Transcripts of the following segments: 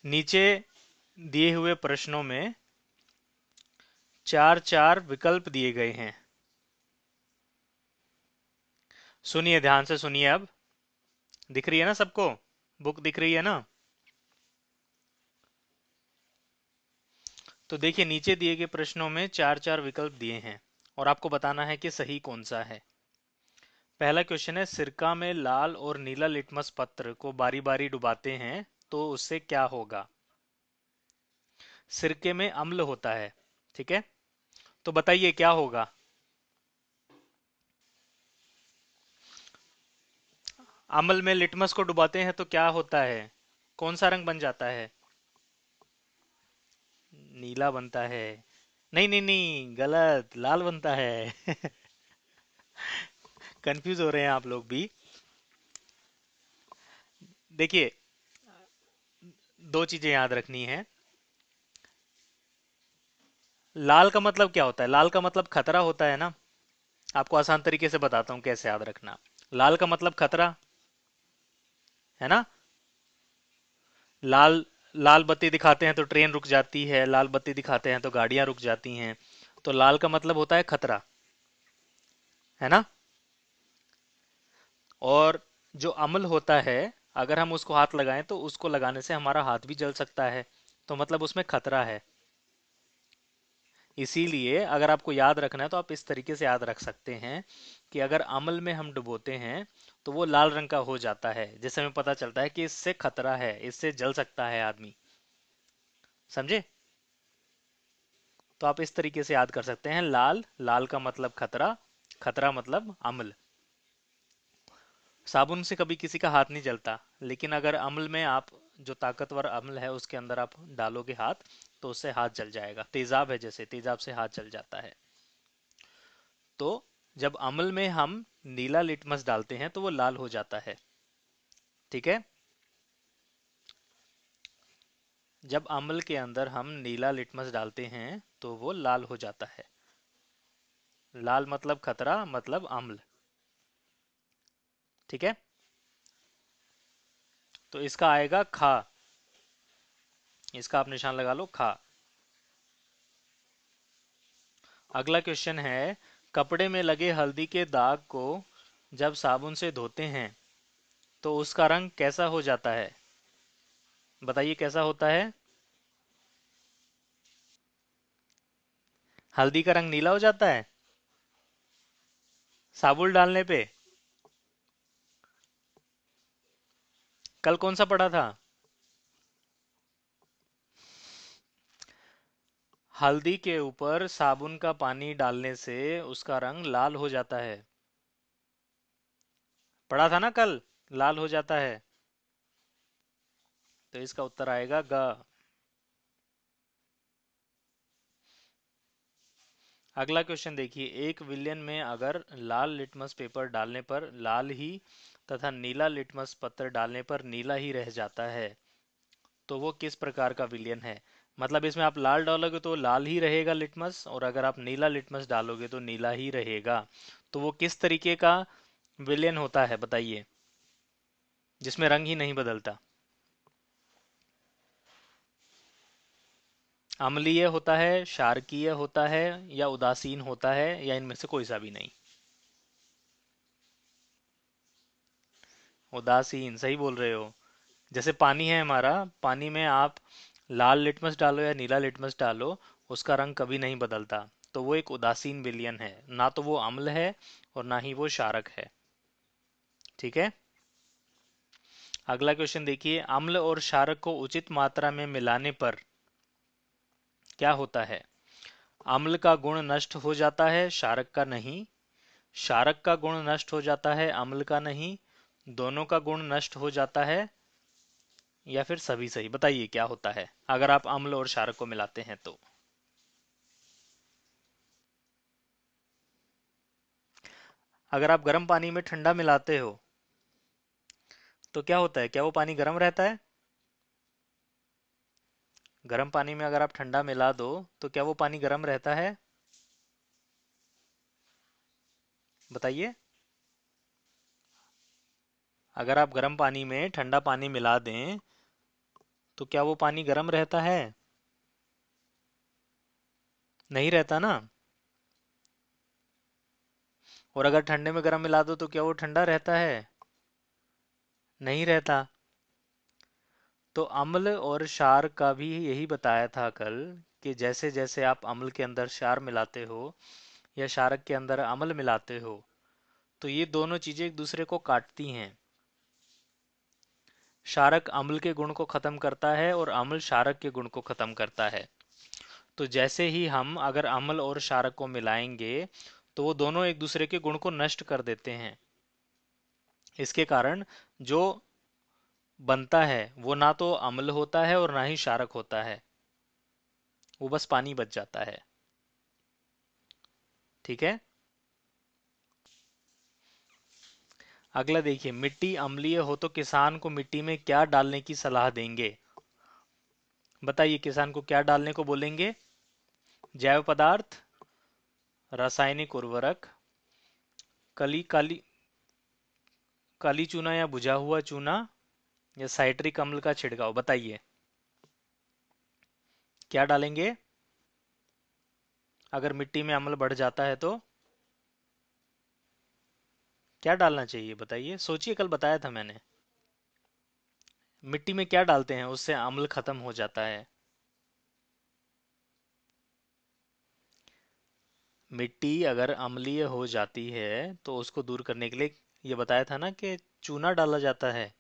नीचे दिए हुए प्रश्नों में चार चार विकल्प दिए गए हैं। सुनिए, ध्यान से सुनिए। अब दिख रही है ना सबको? बुक दिख रही है ना? तो देखिए, नीचे दिए गए प्रश्नों में चार चार विकल्प दिए हैं और आपको बताना है कि सही कौन सा है। पहला क्वेश्चन है, सिरका में लाल और नीला लिटमस पत्र को बारी बारी डुबाते हैं तो उससे क्या होगा? सिरके में अम्ल होता है, ठीक है? तो बताइए क्या होगा? अम्ल में लिटमस को डुबाते हैं तो क्या होता है? कौन सा रंग बन जाता है? नीला बनता है। नहीं नहीं नहीं, गलत, लाल बनता है। कंफ्यूज हो रहे हैं आप लोग भी। देखिए, दो चीजें याद रखनी है। लाल का मतलब क्या होता है? लाल का मतलब खतरा होता है ना। आपको आसान तरीके से बताता हूँ कैसे याद रखना। लाल का मतलब खतरा है ना। लाल लाल बत्ती दिखाते हैं तो ट्रेन रुक जाती है, लाल बत्ती दिखाते हैं तो गाड़ियां रुक जाती हैं। तो लाल का मतलब होता है खतरा, है ना। और जो अम्ल होता है, अगर हम उसको हाथ लगाएं तो उसको लगाने से हमारा हाथ भी जल सकता है। तो मतलब उसमें खतरा है। इसीलिए अगर आपको याद रखना है तो आप इस तरीके से याद रख सकते हैं कि अगर अम्ल में हम डुबोते हैं तो वो लाल रंग का हो जाता है, जिससे हमें पता चलता है कि इससे खतरा है, इससे जल सकता है आदमी। समझे? तो आप इस तरीके से याद कर सकते हैं। लाल, लाल का मतलब खतरा, खतरा मतलब अम्ल। साबुन से कभी किसी का हाथ नहीं जलता, लेकिन अगर अम्ल में आप, जो ताकतवर अम्ल है उसके अंदर आप डालोगे हाथ, तो उससे हाथ जल जाएगा। तेजाब है, जैसे तेजाब से हाथ जल जाता है। तो जब अम्ल में हम नीला लिटमस डालते हैं तो वो लाल हो जाता है, ठीक है। जब अम्ल के अंदर हम नीला लिटमस डालते हैं तो वो लाल हो जाता है। लाल मतलब खतरा, मतलब अम्ल, ठीक है। तो इसका आएगा खा। इसका आप निशान लगा लो, खा। अगला क्वेश्चन है, कपड़े में लगे हल्दी के दाग को जब साबुन से धोते हैं तो उसका रंग कैसा हो जाता है? बताइए कैसा होता है? हल्दी का रंग नीला हो जाता है साबुन डालने पे। कल कौन सा पढ़ा था? हल्दी के ऊपर साबुन का पानी डालने से उसका रंग लाल हो जाता है। पढ़ा था ना कल, लाल हो जाता है। तो इसका उत्तर आएगा ग। अगला क्वेश्चन देखिए, एक विलियन में अगर लाल लिटमस पेपर डालने पर लाल ही तथा नीला लिटमस पत्र डालने पर नीला ही रह जाता है, तो वो किस प्रकार का विलियन है? मतलब इसमें आप लाल डालोगे तो लाल ही रहेगा लिटमस, और अगर आप नीला लिटमस डालोगे तो नीला ही रहेगा। तो वो किस तरीके का विलियन होता है बताइए, जिसमें रंग ही नहीं बदलता? अम्लीय होता है, क्षारकीय होता है, या उदासीन होता है, या इनमें से कोई सा भी नहीं? उदासीन, सही बोल रहे हो। जैसे पानी है हमारा, पानी में आप लाल लिटमस डालो या नीला लिटमस डालो, उसका रंग कभी नहीं बदलता। तो वो एक उदासीन विलयन है, ना तो वो अम्ल है और ना ही वो क्षारक है, ठीक है। अगला क्वेश्चन देखिए, अम्ल और क्षारक को उचित मात्रा में मिलाने पर क्या होता है? अम्ल का गुण नष्ट हो जाता है, क्षारक का नहीं। क्षारक का गुण नष्ट हो जाता है, अम्ल का नहीं। दोनों का गुण नष्ट हो जाता है, या फिर सभी सही? बताइए क्या होता है अगर आप अम्ल और क्षारक को मिलाते हैं तो? अगर आप गर्म पानी में ठंडा मिलाते हो तो क्या होता है? क्या वो पानी गर्म रहता है? गर्म पानी में अगर आप ठंडा मिला दो तो क्या वो पानी गर्म रहता है? बताइए। अगर आप गर्म पानी में ठंडा पानी मिला दें तो क्या वो पानी गर्म रहता है? नहीं रहता ना। और अगर ठंडे में गर्म मिला दो तो क्या वो ठंडा रहता है? नहीं रहता। तो अम्ल और क्षार का भी यही बताया था कल, कि जैसे जैसे आप अम्ल के अंदर क्षार मिलाते हो या क्षारक के अंदर अम्ल मिलाते हो, तो ये दोनों चीजें एक दूसरे को काटती हैं। क्षारक अम्ल के गुण को खत्म करता है और अम्ल क्षारक के गुण को खत्म करता है। तो जैसे ही हम अगर अम्ल और क्षारक को मिलाएंगे, तो वो दोनों एक दूसरे के गुण को नष्ट कर देते हैं। इसके कारण जो बनता है वो ना तो अम्ल होता है और ना ही क्षारक होता है, वो बस पानी बच जाता है। ठीक है। अगला देखिए, मिट्टी अम्लीय हो तो किसान को मिट्टी में क्या डालने की सलाह देंगे? बताइए, किसान को क्या डालने को बोलेंगे? जैव पदार्थ, रासायनिक उर्वरक, कली काली काली चूना या बुझा हुआ चूना, या साइट्रिक अम्ल का छिड़काव? बताइए, क्या डालेंगे अगर मिट्टी में अम्ल बढ़ जाता है तो? क्या डालना चाहिए बताइए, सोचिए, कल बताया था मैंने। मिट्टी में क्या डालते हैं उससे अम्ल खत्म हो जाता है? मिट्टी अगर अम्लीय हो जाती है तो उसको दूर करने के लिए ये बताया था ना कि चूना डाला जाता है।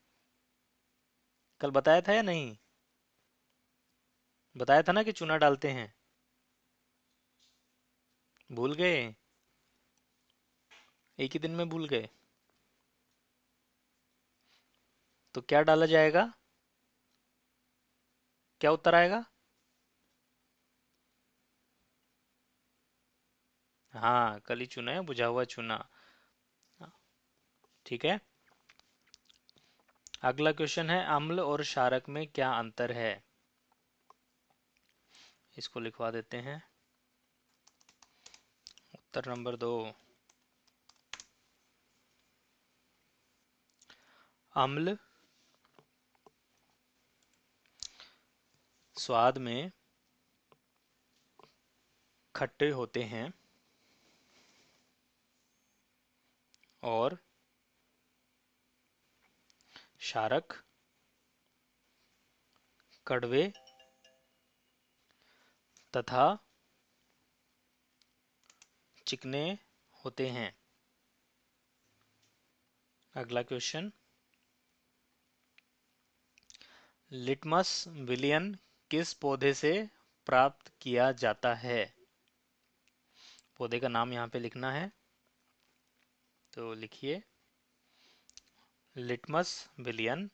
कल बताया था या नहीं? बताया था ना कि चूना डालते हैं। भूल गए? एक ही दिन में भूल गए? तो क्या डाला जाएगा? क्या उत्तर आएगा? हाँ, कली चूना या बुझा हुआ चूना। ठीक है। अगला क्वेश्चन है, अम्ल और क्षारक में क्या अंतर है? इसको लिखवा देते हैं। उत्तर नंबर 2। अम्ल स्वाद में खट्टे होते हैं और क्षारक कड़वे तथा चिकने होते हैं। अगला क्वेश्चन, लिटमस विलियन किस पौधे से प्राप्त किया जाता है? पौधे का नाम यहाँ पे लिखना है, तो लिखिए, लिटमस विलियन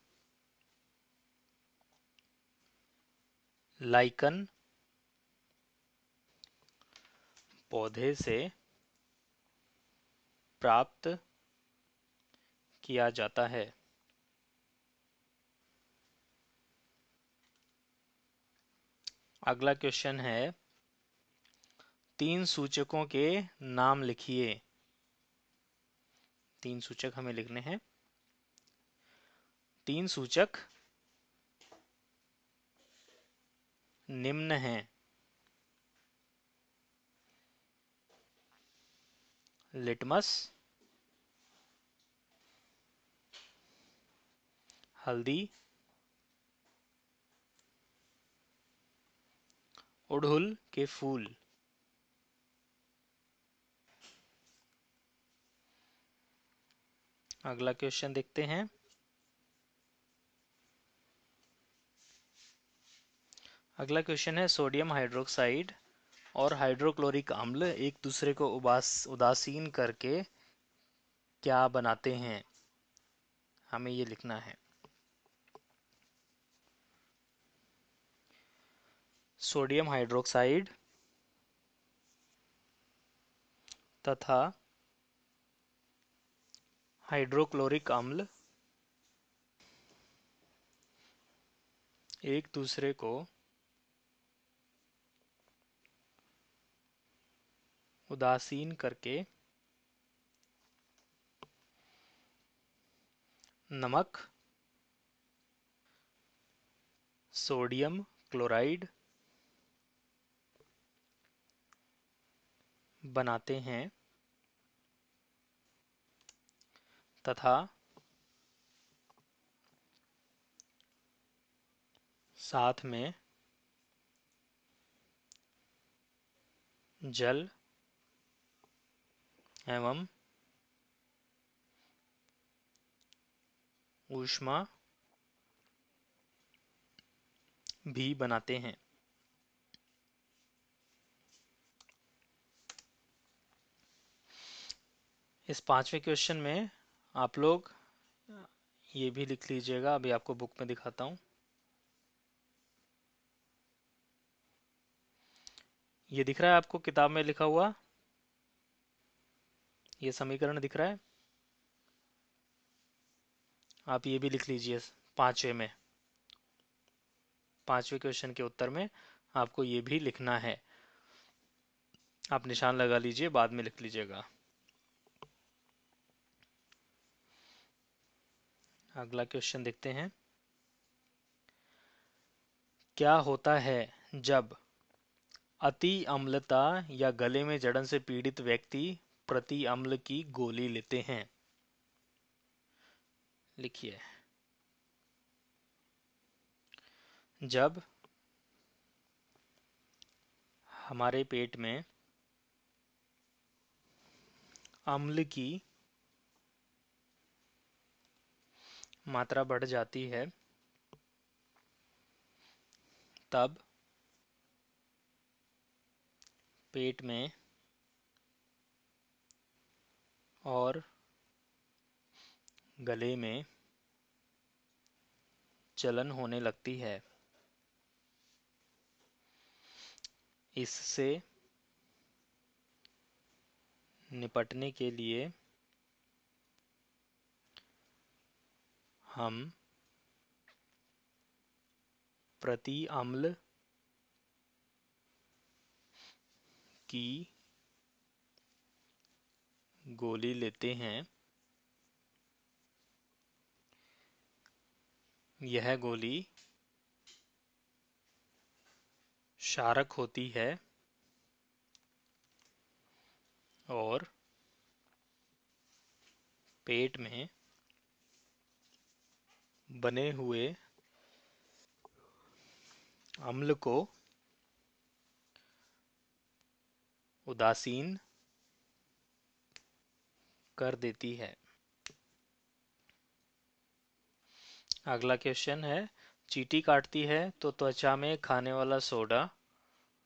लाइकन पौधे से प्राप्त किया जाता है। अगला क्वेश्चन है, तीन सूचकों के नाम लिखिए। तीन सूचक हमें लिखने हैं। तीन सूचक निम्न हैं। लिटमस, हल्दी, अड़हुल के फूल। अगला क्वेश्चन देखते हैं। अगला क्वेश्चन है, सोडियम हाइड्रोक्साइड और हाइड्रोक्लोरिक अम्ल एक दूसरे को उदासीन करके क्या बनाते हैं? हमें ये लिखना है। सोडियम हाइड्रोक्साइड तथा हाइड्रोक्लोरिक अम्ल एक दूसरे को उदासीन करके नमक सोडियम क्लोराइड बनाते हैं तथा साथ में जल एवं ऊष्मा भी बनाते हैं। इस पांचवें क्वेश्चन में आप लोग ये भी लिख लीजिएगा, अभी आपको बुक में दिखाता हूँ। ये दिख रहा है आपको किताब में लिखा हुआ, ये समीकरण दिख रहा है, आप ये भी लिख लीजिए। पांचवे में, पांचवें क्वेश्चन के उत्तर में आपको ये भी लिखना है। आप निशान लगा लीजिए, बाद में लिख लीजिएगा। अगला क्वेश्चन देखते हैं। क्या होता है जब अति अम्लता या गले में जलन से पीड़ित व्यक्ति प्रति अम्ल की गोली लेते हैं? लिखिए। जब हमारे पेट में अम्ल की मात्रा बढ़ जाती है, तब पेट में और गले में जलन होने लगती है। इससे निपटने के लिए हम प्रति अम्ल की गोली लेते हैं। यह गोली क्षारक होती है और पेट में बने हुए अम्ल को उदासीन कर देती है। अगला क्वेश्चन है, चींटी काटती है तो त्वचा में खाने वाला सोडा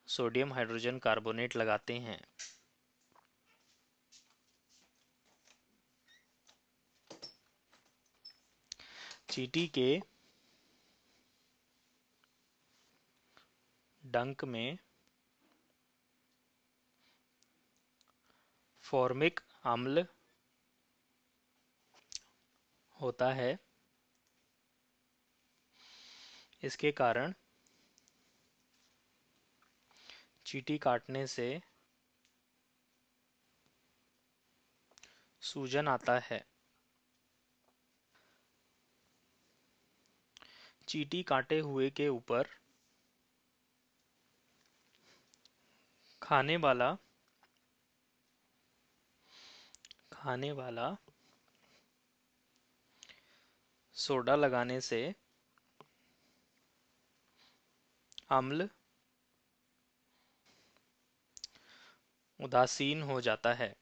सोडियम हाइड्रोजन कार्बोनेट लगाते हैं। चींटी के डंक में फॉर्मिक अम्ल होता है। इसके कारण चींटी काटने से सूजन आता है। चींटी काटे हुए के ऊपर खाने वाला सोडा लगाने से अम्ल उदासीन हो जाता है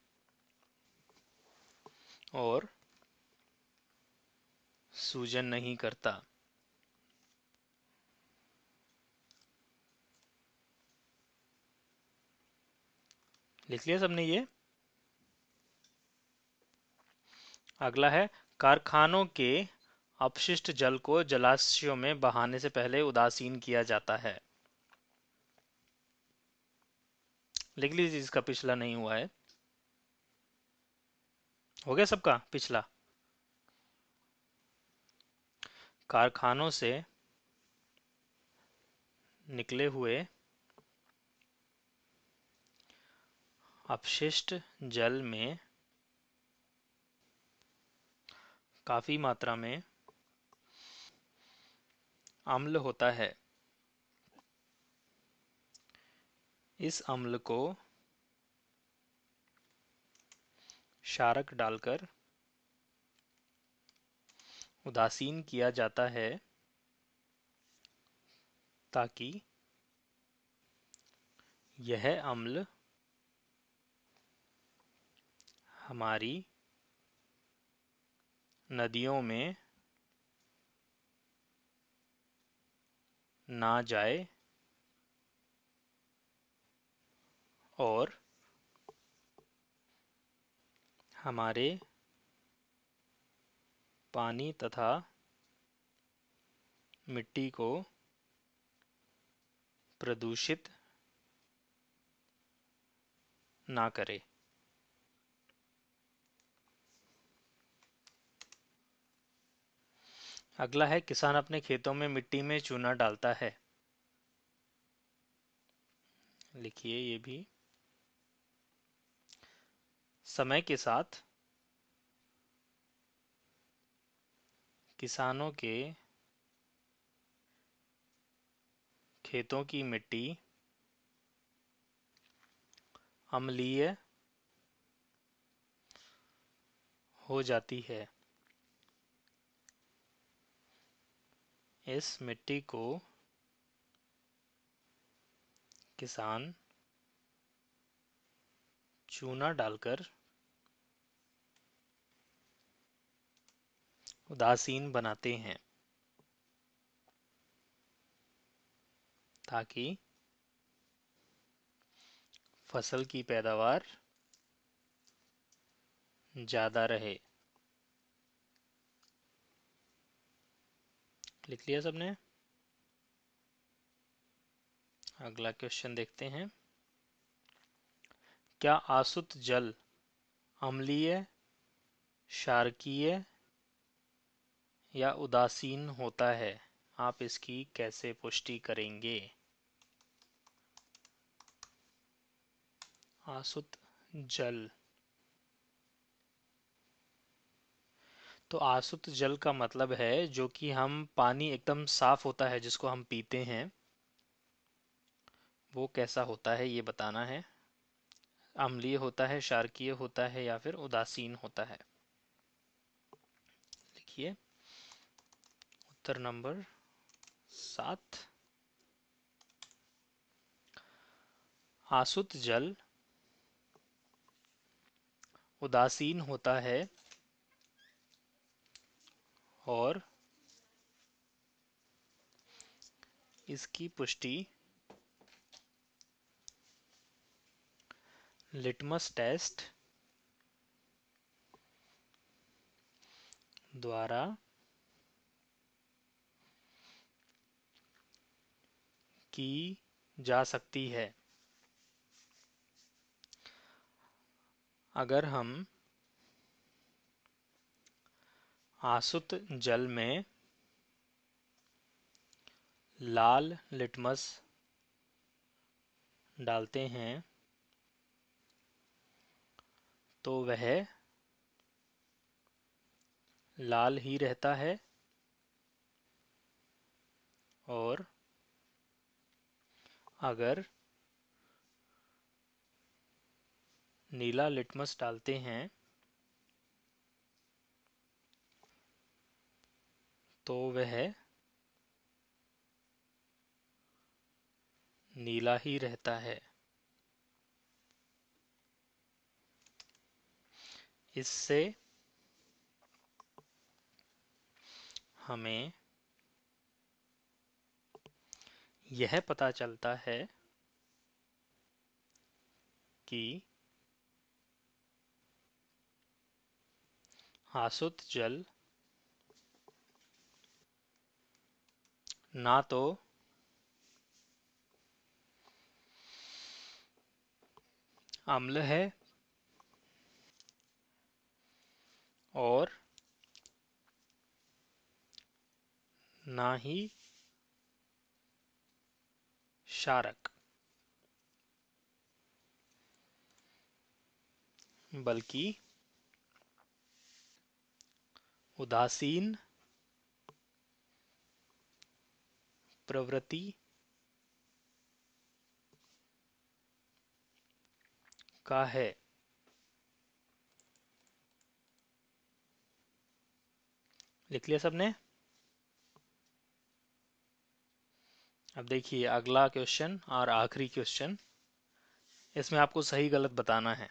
और सूजन नहीं करता। लिख लिया सबने ये? अगला है, कारखानों के अपशिष्ट जल को जलाशयों में बहाने से पहले उदासीन किया जाता है। लिख लीजिए जिसका पिछला नहीं हुआ है। हो गया सबका पिछला? कारखानों से निकले हुए अपशिष्ट जल में काफी मात्रा में अम्ल होता है। इस अम्ल को क्षारक डालकर उदासीन किया जाता है ताकि यह अम्ल हमारी नदियों में ना जाए और हमारे पानी तथा मिट्टी को प्रदूषित ना करे। अगला है, किसान अपने खेतों में मिट्टी में चूना डालता है। लिखिए ये भी। समय के साथ किसानों के खेतों की मिट्टी अम्लीय हो जाती है। इस मिट्टी को किसान चूना डालकर उदासीन बनाते हैं ताकि फसल की पैदावार ज़्यादा रहे। लिख लिया सबने? अगला क्वेश्चन देखते हैं। क्या आसुत जल अम्लीय, क्षारकीय या उदासीन होता है? आप इसकी कैसे पुष्टि करेंगे? आसुत जल, तो आसुत जल का मतलब है जो कि हम पानी एकदम साफ होता है जिसको हम पीते हैं, वो कैसा होता है ये बताना है। अम्लीय होता है, क्षारकीय होता है या फिर उदासीन होता है। लिखिए उत्तर नंबर 7। आसुत जल उदासीन होता है और इसकी पुष्टि लिटमस टेस्ट द्वारा की जा सकती है। अगर हम आसुत जल में लाल लिटमस डालते हैं तो वह लाल ही रहता है और अगर नीला लिटमस डालते हैं तो वह नीला ही रहता है। इससे हमें यह पता चलता है कि आसुत जल ना तो अम्ल है और ना ही क्षारक, बल्कि उदासीन प्रवृत्ति का है। लिख लिया सबने? अब देखिए अगला क्वेश्चन और आखिरी क्वेश्चन, इसमें आपको सही गलत बताना है।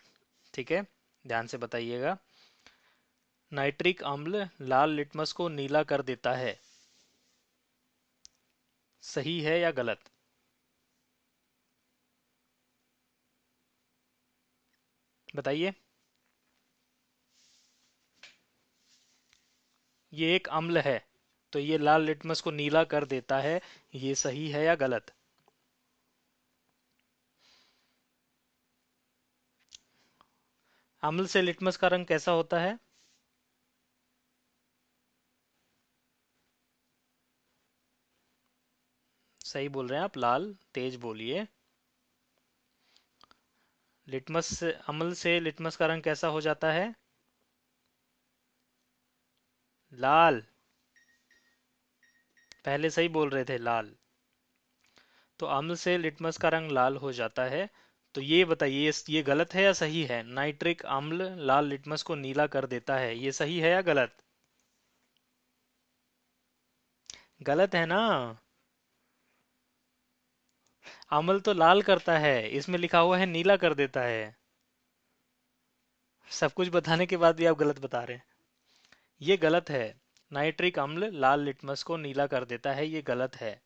ठीक है, ध्यान से बताइएगा। नाइट्रिक अम्ल लाल लिटमस को नीला कर देता है, सही है या गलत? बताइए। ये एक अम्ल है, तो ये लाल लिटमस को नीला कर देता है, ये सही है या गलत? अम्ल से लिटमस का रंग कैसा होता है? सही बोल रहे हैं आप, लाल। तेज बोलिए। लिटमस से, अम्ल से लिटमस का रंग कैसा हो जाता है? लाल। पहले सही बोल रहे थे, लाल। तो अम्ल से लिटमस का रंग लाल हो जाता है। तो ये बताइए, ये गलत है या सही है? नाइट्रिक अम्ल लाल लिटमस को नीला कर देता है, ये सही है या गलत? गलत है ना? अम्ल तो लाल करता है, इसमें लिखा हुआ है नीला कर देता है। सब कुछ बताने के बाद भी आप गलत बता रहे हैं। ये गलत है। नाइट्रिक अम्ल लाल लिटमस को नीला कर देता है, ये गलत है।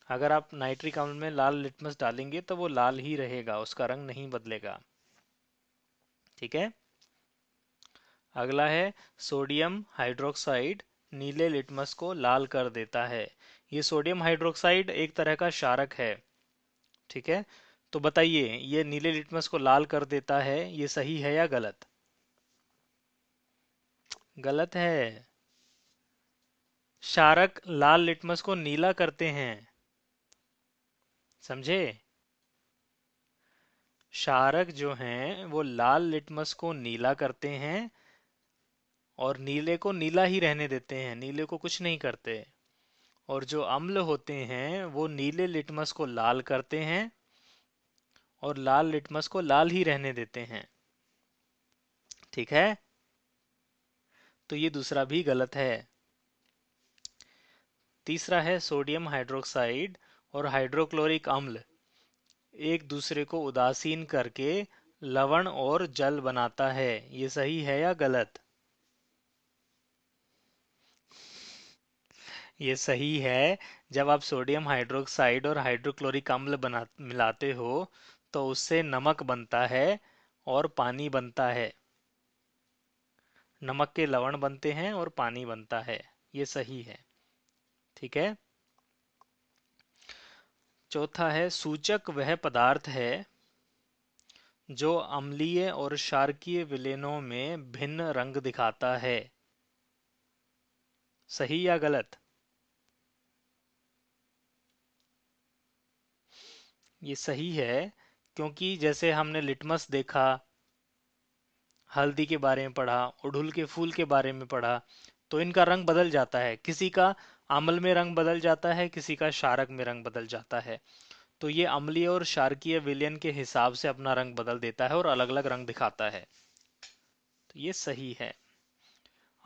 अगर आप नाइट्रिक अम्ल में लाल लिटमस डालेंगे तो वो लाल ही रहेगा, उसका रंग नहीं बदलेगा। ठीक है। अगला है सोडियम हाइड्रोक्साइड नीले लिटमस को लाल कर देता है। ये सोडियम हाइड्रोक्साइड एक तरह का क्षारक है। ठीक है। तो बताइए, ये नीले लिटमस को लाल कर देता है, ये सही है या गलत? गलत है। क्षारक लाल लिटमस को नीला करते हैं, समझे? क्षारक जो हैं वो लाल लिटमस को नीला करते हैं, और नीले को नीला ही रहने देते हैं, नीले को कुछ नहीं करते। और जो अम्ल होते हैं वो नीले लिटमस को लाल करते हैं, और लाल लिटमस को लाल ही रहने देते हैं। ठीक है। तो ये दूसरा भी गलत है। तीसरा है सोडियम हाइड्रोक्साइड और हाइड्रोक्लोरिक अम्ल एक दूसरे को उदासीन करके लवण और जल बनाता है, ये सही है या गलत? ये सही है। जब आप सोडियम हाइड्रोक्साइड और हाइड्रोक्लोरिक अम्ल बना मिलाते हो तो उससे नमक बनता है और पानी बनता है। नमक के लवण बनते हैं और पानी बनता है, ये सही है। ठीक है। चौथा है सूचक वह पदार्थ है जो अम्लीय और क्षारकीय विलयनों में भिन्न रंग दिखाता है, सही या गलत? ये सही है, क्योंकि जैसे हमने लिटमस देखा, हल्दी के बारे में पढ़ा, अड़हुल के फूल के बारे में पढ़ा, तो इनका रंग बदल जाता है। किसी का अम्ल में रंग बदल जाता है, किसी का क्षारक में रंग बदल जाता है। तो ये अम्लीय और क्षारकीय विलयन के हिसाब से अपना रंग बदल देता है और अलग अलग रंग दिखाता है। तो ये सही है।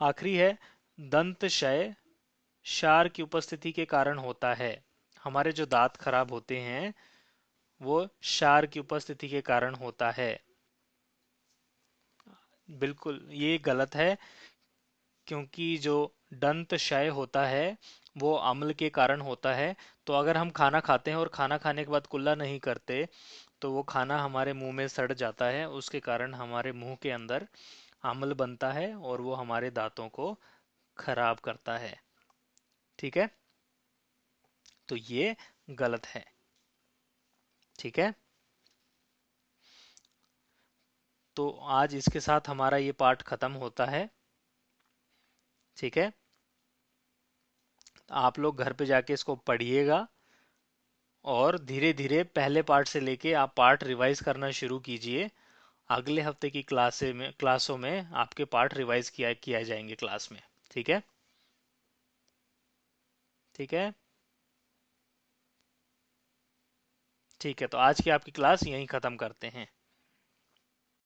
आखिरी है दंत क्षय क्षार की उपस्थिति के कारण होता है। हमारे जो दांत खराब होते हैं वो क्षार की उपस्थिति के कारण होता है। बिल्कुल ये गलत है, क्योंकि जो दंत क्षय होता है वो अम्ल के कारण होता है। तो अगर हम खाना खाते हैं और खाना खाने के बाद कुल्ला नहीं करते तो वो खाना हमारे मुंह में सड़ जाता है, उसके कारण हमारे मुंह के अंदर अम्ल बनता है और वो हमारे दांतों को खराब करता है। ठीक है। तो ये गलत है। ठीक है। तो आज इसके साथ हमारा ये पाठ खत्म होता है। ठीक है। आप लोग घर पे जाके इसको पढ़िएगा और धीरे धीरे पहले पार्ट से लेके आप पार्ट रिवाइज करना शुरू कीजिए। अगले हफ्ते की क्लासों में आपके पार्ट रिवाइज किया जाएंगे क्लास में। ठीक है। ठीक है। ठीक है, तो आज की आपकी क्लास यहीं ख़त्म करते हैं।